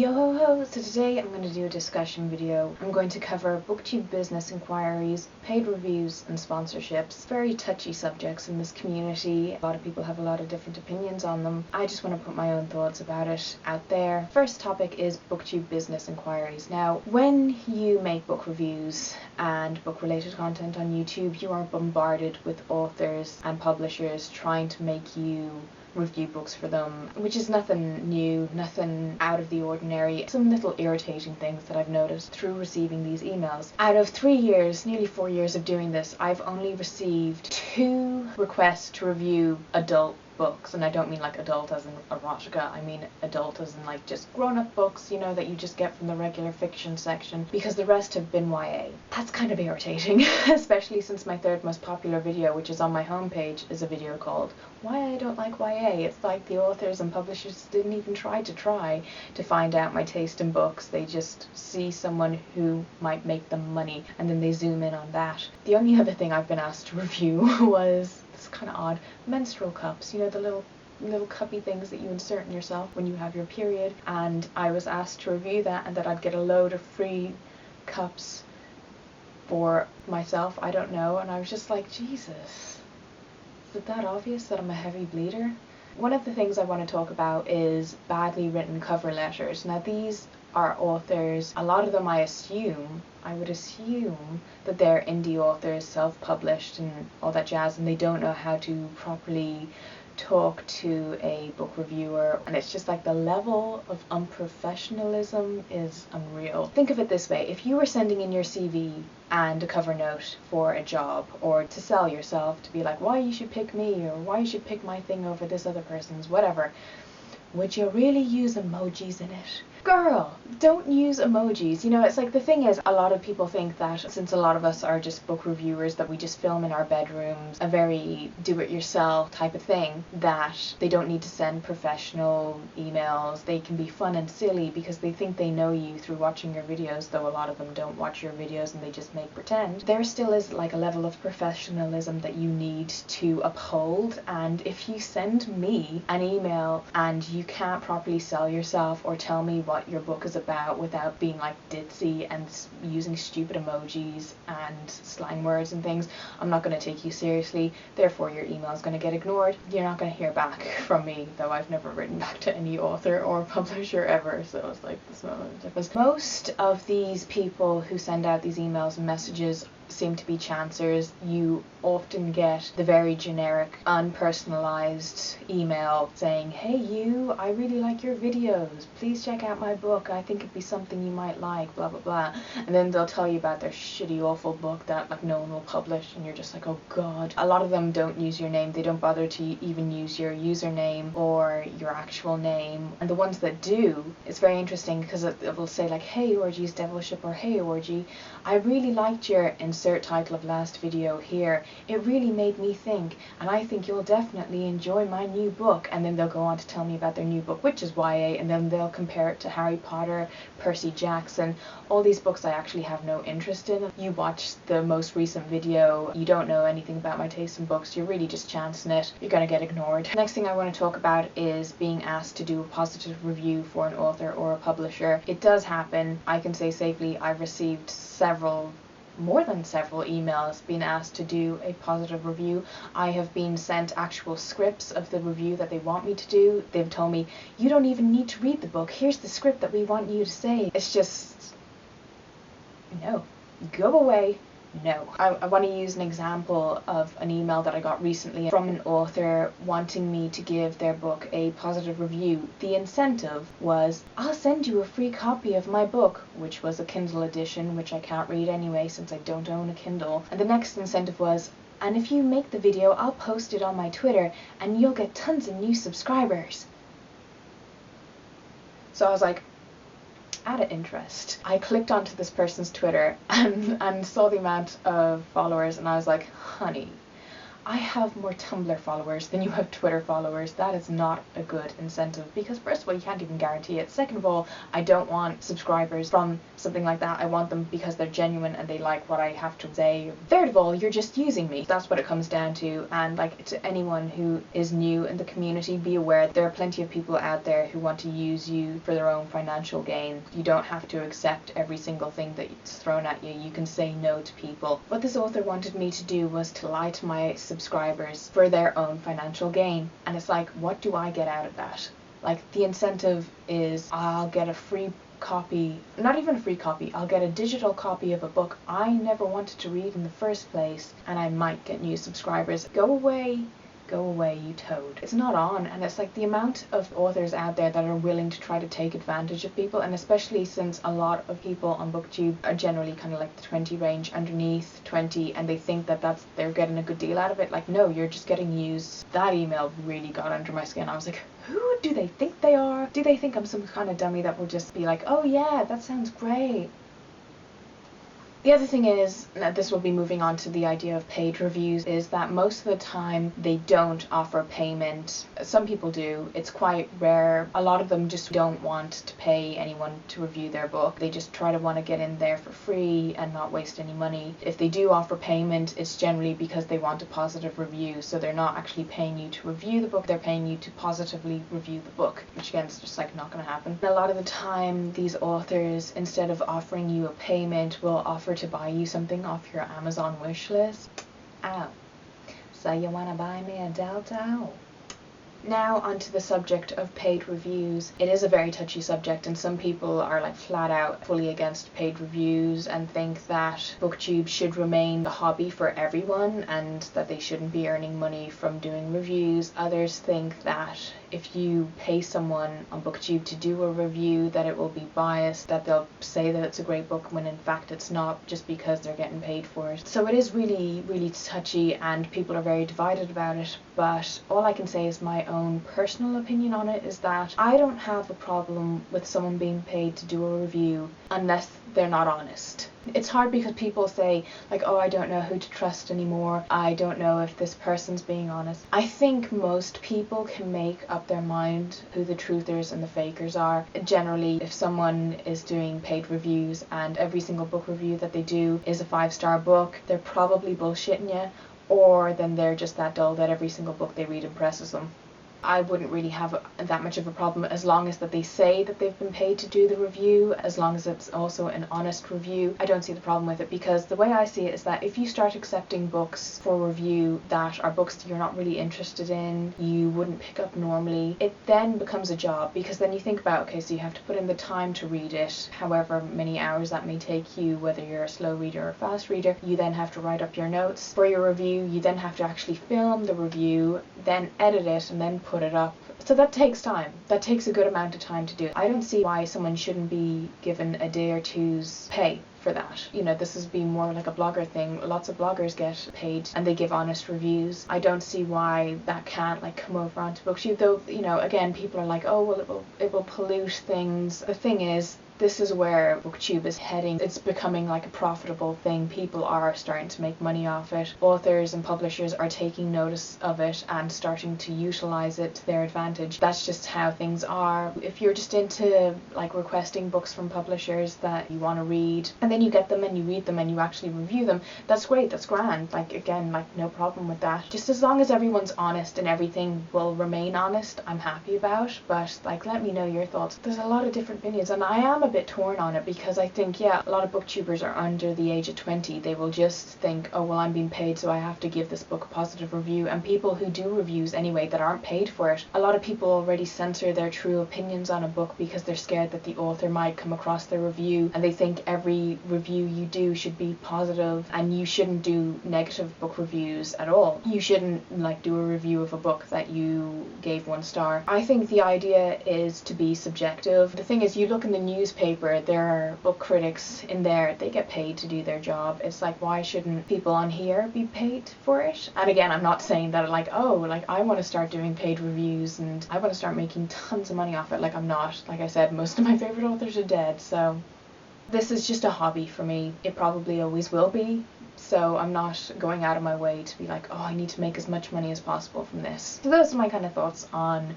Yo! So today I'm going to do a discussion video. I'm going to cover Booktube business inquiries, paid reviews and sponsorships. Very touchy subjects in this community. A lot of people have a lot of different opinions on them. I just want to put my own thoughts about it out there. First topic is Booktube business inquiries. Now, when you make book reviews and book related content on YouTube, you are bombarded with authors and publishers trying to make you review books for them, which is nothing new, nothing out of the ordinary. Some little irritating things that I've noticed through receiving these emails. Out of 3 years, nearly 4 years of doing this, I've only received 2 requests to review adult books, and I don't mean like adult as in erotica, I mean adult as in like just grown-up books, you know, that you just get from the regular fiction section, because the rest have been YA. That's kind of irritating, especially since my third most popular video, which is on my homepage, is a video called Why I Don't Like YA. It's like the authors and publishers didn't even try to find out my taste in books. They just see someone who might make them money and then they zoom in on that. The only other thing I've been asked to review was, it's kind of odd, menstrual cups, you know, the little cuppy things that you insert in yourself when you have your period, and I was asked to review that and that I'd get a load of free cups for myself, I don't know, and I was just like, Jesus, is it that obvious that I'm a heavy bleeder? One of the things I want to talk about is badly written cover letters. Now these are authors, a lot of them I would assume that they're indie authors, self-published and all that jazz, and they don't know how to properly talk to a book reviewer, and it's just like the level of unprofessionalism is unreal. Think of it this way: if you were sending in your CV and a cover note for a job, or to sell yourself, to be like why you should pick me, or why you should pick my thing over this other person's, whatever, would you really use emojis in it? Girl, don't use emojis. You know, it's like, the thing is, a lot of people think that since a lot of us are just book reviewers, that we just film in our bedrooms, a very do-it-yourself type of thing, that they don't need to send professional emails. They can be fun and silly because they think they know you through watching your videos, though a lot of them don't watch your videos and they just make pretend. There still is like a level of professionalism that you need to uphold, and if you send me an email and you can't properly sell yourself or tell me what your book is about without being like ditzy and using stupid emojis and slang words and things, I'm not going to take you seriously. Therefore your email is going to get ignored. You're not going to hear back from me, though I've never written back to any author or publisher ever, so it's like this moment of difference. Most of these people who send out these emails and messages seem to be chancers. You often get the very generic, unpersonalized email saying, hey you, I really like your videos, please check out my book, I think it'd be something you might like, blah blah blah, and then they'll tell you about their shitty awful book that like no one will publish, and you're just like, oh god. A lot of them don't use your name, they don't bother to even use your username or your actual name, and the ones that do, it's very interesting because it will say like, hey Orgy's Devilship, or hey Orgy, I really liked your insert title of last video here, it really made me think, and I think you'll definitely enjoy my new book, and then they'll go on to tell me about their new book, which is YA, and then they'll compare it to Harry Potter, Percy Jackson, all these books I actually have no interest in. You watch the most recent video, you don't know anything about my taste in books, you're really just chancing it, you're gonna get ignored. Next thing I want to talk about is being asked to do a positive review for an author or a publisher. It does happen. I can say safely I've received more than several emails being asked to do a positive review. I have been sent actual scripts of the review that they want me to do. They've told me, you don't even need to read the book, here's the script that we want you to say. It's just, no, go away. No. I want to use an example of an email that I got recently from an author wanting me to give their book a positive review. The incentive was, I'll send you a free copy of my book, which was a Kindle edition, which I can't read anyway since I don't own a Kindle. And the next incentive was, and if you make the video, I'll post it on my Twitter and you'll get tons of new subscribers. So I was like, out of interest, I clicked onto this person's Twitter and saw the amount of followers, and I was like, honey, I have more Tumblr followers than you have Twitter followers. That is not a good incentive, because first of all, you can't even guarantee it. Second of all, I don't want subscribers from something like that. I want them because they're genuine and they like what I have to say. Third of all, you're just using me. That's what it comes down to. And like, to anyone who is new in the community, be aware there are plenty of people out there who want to use you for their own financial gain. You don't have to accept every single thing that's thrown at you. You can say no to people. What this author wanted me to do was to lie to my subscribers for their own financial gain. And it's like, what do I get out of that? Like, the incentive is I'll get a free copy, not even a free copy, I'll get a digital copy of a book I never wanted to read in the first place, and I might get new subscribers. Go away, you toad. It's not on. And it's like, the amount of authors out there that are willing to try to take advantage of people, and especially since a lot of people on Booktube are generally kind of like the 20 range, underneath 20, and they think that they're getting a good deal out of it. Like, no, you're just getting used. That email really got under my skin. I was like, who do they think they are? Do they think I'm some kind of dummy that will just be like, oh yeah, that sounds great? The other thing is, that this will be moving on to the idea of paid reviews, is that most of the time they don't offer payment. Some people do. It's quite rare. A lot of them just don't want to pay anyone to review their book. They just try to want to get in there for free and not waste any money. If they do offer payment, it's generally because they want a positive review. So they're not actually paying you to review the book, they're paying you to positively review the book, which again is just like not going to happen. And a lot of the time these authors, instead of offering you a payment, will offer to buy you something off your Amazon wish list. Ow. So you want to buy me a dildo? Now onto the subject of paid reviews. It is a very touchy subject, and some people are like flat out fully against paid reviews and think that Booktube should remain a hobby for everyone and that they shouldn't be earning money from doing reviews. Others think that if you pay someone on Booktube to do a review, that it will be biased, that they'll say that it's a great book when in fact it's not, just because they're getting paid for it. So it is really, really touchy, and people are very divided about it. But all I can say is my own personal opinion on it is that I don't have a problem with someone being paid to do a review unless they're not honest. It's hard because people say like, oh, I don't know who to trust anymore. I don't know if this person's being honest. I think most people can make up their mind who the truthers and the fakers are. Generally, if someone is doing paid reviews and every single book review that they do is a 5-star book, they're probably bullshitting you, or then they're just that dull that every single book they read impresses them. I wouldn't really have that much of a problem as long as that they say that they've been paid to do the review, as long as it's also an honest review. I don't see the problem with it, because the way I see it is that if you start accepting books for review that are books that you're not really interested in, you wouldn't pick up normally, it then becomes a job, because then you think about, okay, so you have to put in the time to read it, however many hours that may take you, whether you're a slow reader or a fast reader. You then have to write up your notes for your review, you then have to actually film the review, then edit it, and then put it up. So that takes time. That takes a good amount of time to do. I don't see why someone shouldn't be given a day or two's pay for that. You know, this has been more like a blogger thing. Lots of bloggers get paid and they give honest reviews. I don't see why that can't like come over onto Booktube, though, you know, again, people are like, oh, well, it will pollute things. The thing is, this is where Booktube is heading. It's becoming like a profitable thing. People are starting to make money off it. Authors and publishers are taking notice of it and starting to utilize it to their advantage. That's just how things are. If you're just into like requesting books from publishers that you want to read, and then you get them and you read them and you actually review them, that's great, that's grand. Like, again, like, no problem with that. Just as long as everyone's honest and everything will remain honest, I'm happy about. But like, let me know your thoughts. There's a lot of different opinions, and I am a bit torn on it, because I think, yeah, a lot of booktubers are under the age of 20. They will just think, oh, well, I'm being paid, so I have to give this book a positive review. And people who do reviews anyway that aren't paid for it, a lot of people already censor their true opinions on a book because they're scared that the author might come across their review, and they think every review you do should be positive, and you shouldn't do negative book reviews at all. You shouldn't like do a review of a book that you gave 1 star. I think the idea is to be subjective. The thing is, you look in the newspaper, there are book critics in there, they get paid to do their job. It's like, why shouldn't people on here be paid for it? And again, I'm not saying that like, oh, like I want to start doing paid reviews and I want to start making tons of money off it. Like, I'm not. Like I said, most of my favorite authors are dead, so This is just a hobby for me. It probably always will be. So I'm not going out of my way to be like, oh, I need to make as much money as possible from this. So those are my kind of thoughts on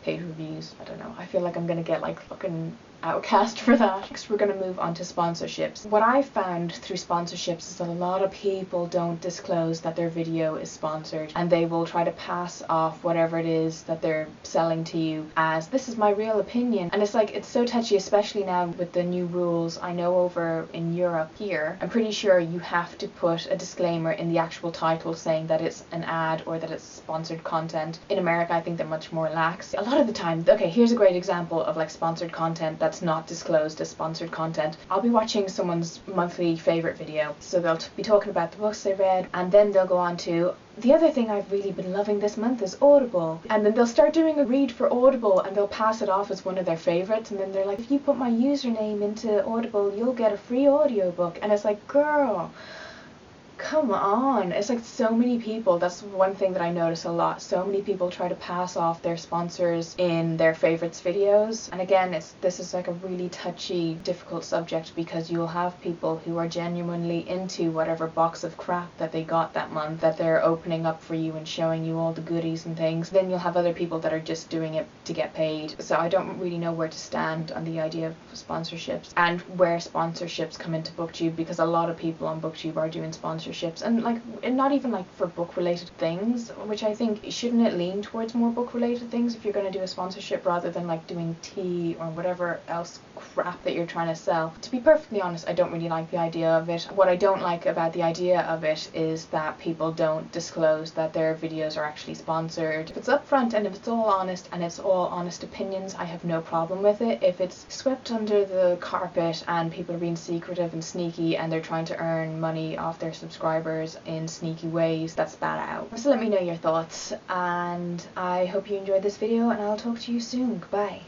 paid reviews. I don't know. I feel like I'm gonna get like fucking outcast for that. Next we're going to move on to sponsorships. What I found through sponsorships is that a lot of people don't disclose that their video is sponsored, and they will try to pass off whatever it is that they're selling to you as, this is my real opinion. And it's like, it's so touchy, especially now with the new rules. I know over in Europe here, I'm pretty sure you have to put a disclaimer in the actual title saying that it's an ad or that it's sponsored content. In America I think they're much more lax. A lot of the time, okay, here's a great example of like sponsored content that's not disclosed as sponsored content. I'll be watching someone's monthly favorite video, so they'll be talking about the books they read, and then they'll go on to, the other thing I've really been loving this month is Audible, and then they'll start doing a read for Audible and they'll pass it off as one of their favorites, and then they're like, if you put my username into Audible you'll get a free audiobook. And it's like, girl, come on. It's like so many people, that's one thing that I notice a lot, so many people try to pass off their sponsors in their favorites videos. And again, this is like a really touchy, difficult subject, because you'll have people who are genuinely into whatever box of crap that they got that month, that they're opening up for you and showing you all the goodies and things. Then you'll have other people that are just doing it to get paid. So I don't really know where to stand on the idea of sponsorships and where sponsorships come into Booktube, because a lot of people on Booktube are doing sponsorships, and like, and not even like for book related things, which I think, shouldn't it lean towards more book related things if you're going to do a sponsorship rather than like doing tea or whatever else crap that you're trying to sell. To be perfectly honest, I don't really like the idea of it. What I don't like about the idea of it is that people don't disclose that their videos are actually sponsored. If it's upfront and if it's all honest and it's all honest opinions, I have no problem with it. If it's swept under the carpet and people are being secretive and sneaky and they're trying to earn money off their subscribers in sneaky ways, that's bad out. So let me know your thoughts, and I hope you enjoyed this video, and I'll talk to you soon. Goodbye.